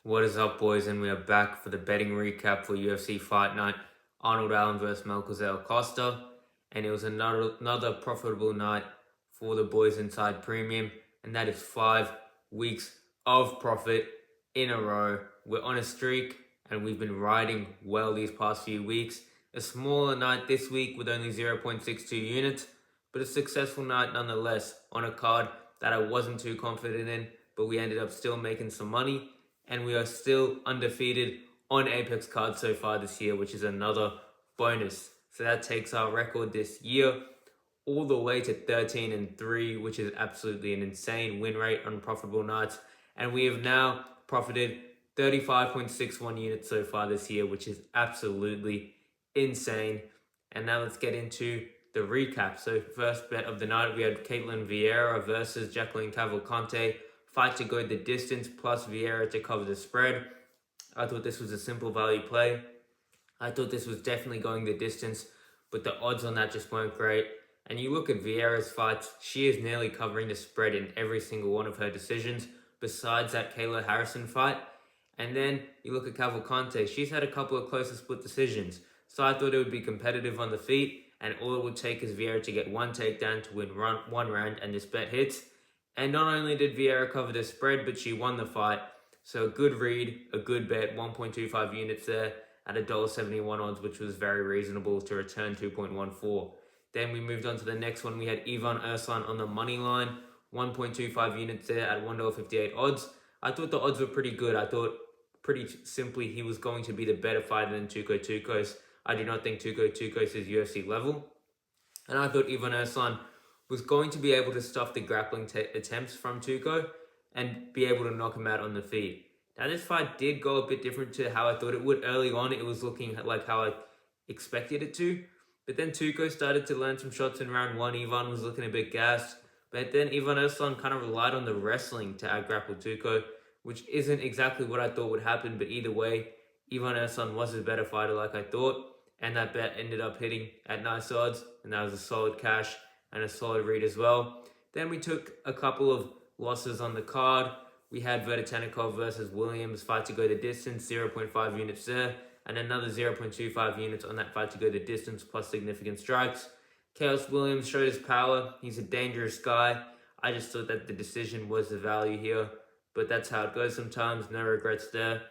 What is up, boys? And we are back for the betting recap for UFC Fight Night. Arnold Allen versus Costa. And it was another profitable night for the boys inside Premium. And that is 5 weeks of profit in a row. We're on a streak and we've been riding well these past few weeks. A smaller night this week with only 0.62 units, but a successful night nonetheless on a card that I wasn't too confident in, but we ended up still making some money, and we are still undefeated on Apex cards so far this year, which is another bonus. So that takes our record this year all the way to 13-3, which is absolutely an insane win rate on profitable nights. And we have now profited 35.61 units so far this year, which is absolutely insane. And now let's get into the recap. So first bet of the night, we had Caitlin Vieira versus Jacqueline Cavalcante. Fight to go the distance plus Vieira to cover the spread. I thought this was a simple value play. I thought this was definitely going the distance, but the odds on that just weren't great. And you look at Vieira's fights, she is nearly covering the spread in every single one of her decisions, besides that Kayla Harrison fight. And then you look at Cavalcante, she's had a couple of closer split decisions. So I thought it would be competitive on the feet, and all it would take is Vieira to get one takedown to win one round, and this bet hits. And not only did Vieira cover the spread, but she won the fight. So a good read, a good bet, 1.25 units there at $1.71 odds, which was very reasonable to return 2.14. Then we moved on to the next one. We had Ivan Ersan on the money line, 1.25 units there at $1.58 odds. I thought the odds were pretty good. I thought pretty simply he was going to be the better fighter than Tuco Tucos. I do not think Tuco Tucos is UFC level. And I thought Ivan Ersan was going to be able to stuff the grappling attempts from Tuco and be able to knock him out on the feet. Now this fight did go a bit different to how I thought it would. Early on, it was looking like how I expected it to. But then Tuco started to land some shots in round one. Ivan was looking a bit gassed. But then Ivan Ersan kind of relied on the wrestling to out-grapple Tuco, which isn't exactly what I thought would happen. But either way, Ivan Ersan was a better fighter like I thought. And that bet ended up hitting at nice odds. And that was a solid cash and a solid read as well. Then we took a couple of losses on the card. We had Vertanikov versus Williams, fight to go the distance, 0.5 units there, and another 0.25 units on that fight to go the distance plus significant strikes. Chaos Williams showed his power. He's a dangerous guy. I just thought that the decision was the value here, but that's how it goes sometimes. No regrets there.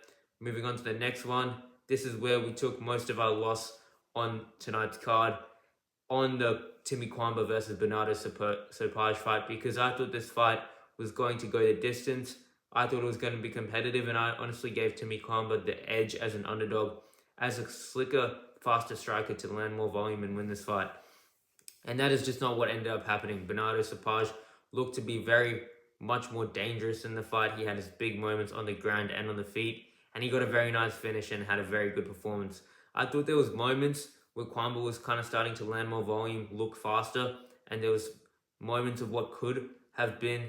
Moving on to the next one. This is where we took most of our loss on tonight's card on the Timmy Kwamba versus Bernardo Sopage fight, because I thought this fight was going to go the distance. I thought it was going to be competitive, and I honestly gave Timmy Kwamba the edge as an underdog, as a slicker, faster striker to land more volume and win this fight. And that is just not what ended up happening. Bernardo Sopage looked to be very much more dangerous in the fight. He had his big moments on the ground and on the feet, and he got a very nice finish and had a very good performance. I thought there was moments where Kwamba was kind of starting to land more volume, look faster, and there was moments of what could have been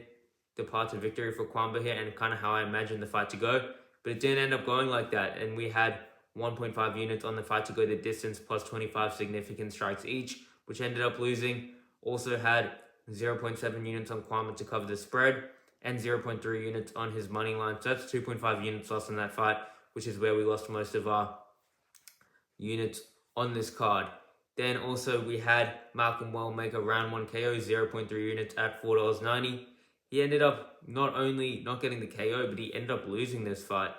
the path to victory for Kwamba here and kind of how I imagined the fight to go. But it didn't end up going like that, and we had 1.5 units on the fight to go the distance plus 25 significant strikes each, which ended up losing. Also had 0.7 units on Kwamba to cover the spread and 0.3 units on his money line. So that's 2.5 units lost in that fight, which is where we lost most of our units on this card. Then also we had Malcolm Wellmaker round 1 KO, 0.3 units at $4.90. He ended up not only not getting the KO, but he ended up losing this fight,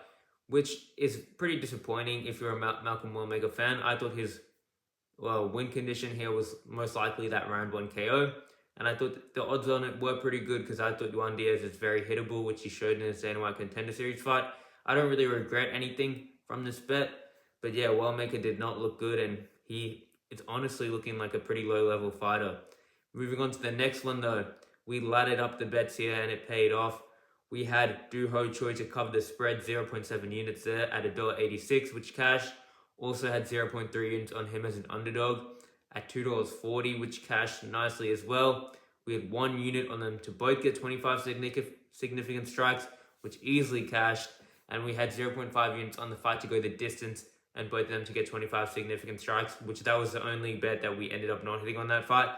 which is pretty disappointing if you're a Malcolm Wellmaker fan. I thought his win condition here was most likely that round 1 KO. And I thought the odds on it were pretty good because I thought Juan Diaz is very hittable, which he showed in his Dana White Contender Series fight. I don't really regret anything from this bet. But yeah, Wellmaker did not look good, and it's honestly looking like a pretty low-level fighter. Moving on to the next one, though. We laddered up the bets here, and it paid off. We had Du Ho Choi to cover the spread, 0.7 units there at $1.86, which cashed. Also had 0.3 units on him as an underdog at $2.40, which cashed nicely as well. We had 1 unit on them to both get 25 significant strikes, which easily cashed. And we had 0.5 units on the fight to go the distance, and both of them to get 25 significant strikes, which that was the only bet that we ended up not hitting on that fight.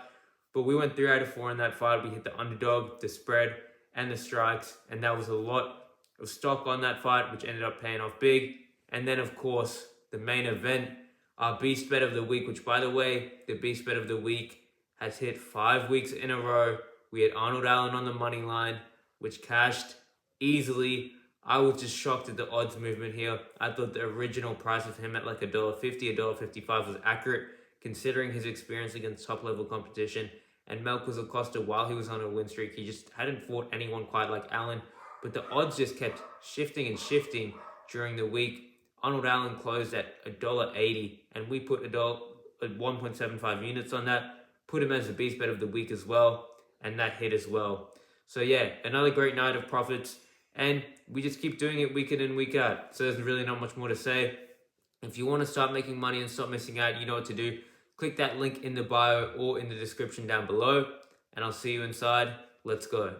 But we went 3 out of 4 in that fight. We hit the underdog, the spread, and the strikes, and that was a lot of stock on that fight, which ended up paying off big. And then, of course, the main event, our Beast Bet of the Week, which, by the way, the Beast Bet of the Week has hit 5 weeks in a row. We had Arnold Allen on the money line, which cashed easily. I was just shocked at the odds movement here. I thought the original price of him at like $1.50, $1.55 was accurate, considering his experience against top-level competition. And Costa, while he was on a win streak, he just hadn't fought anyone quite like Allen. But the odds just kept shifting and shifting during the week. Arnold Allen closed at $1.80, and we put 1.75 units on that. Put him as the Beast Bet of the Week as well, and that hit as well. So yeah, another great night of profits, and we just keep doing it week in and week out. So there's really not much more to say. If you want to start making money and stop missing out, you know what to do. Click that link in the bio or in the description down below, and I'll see you inside. Let's go.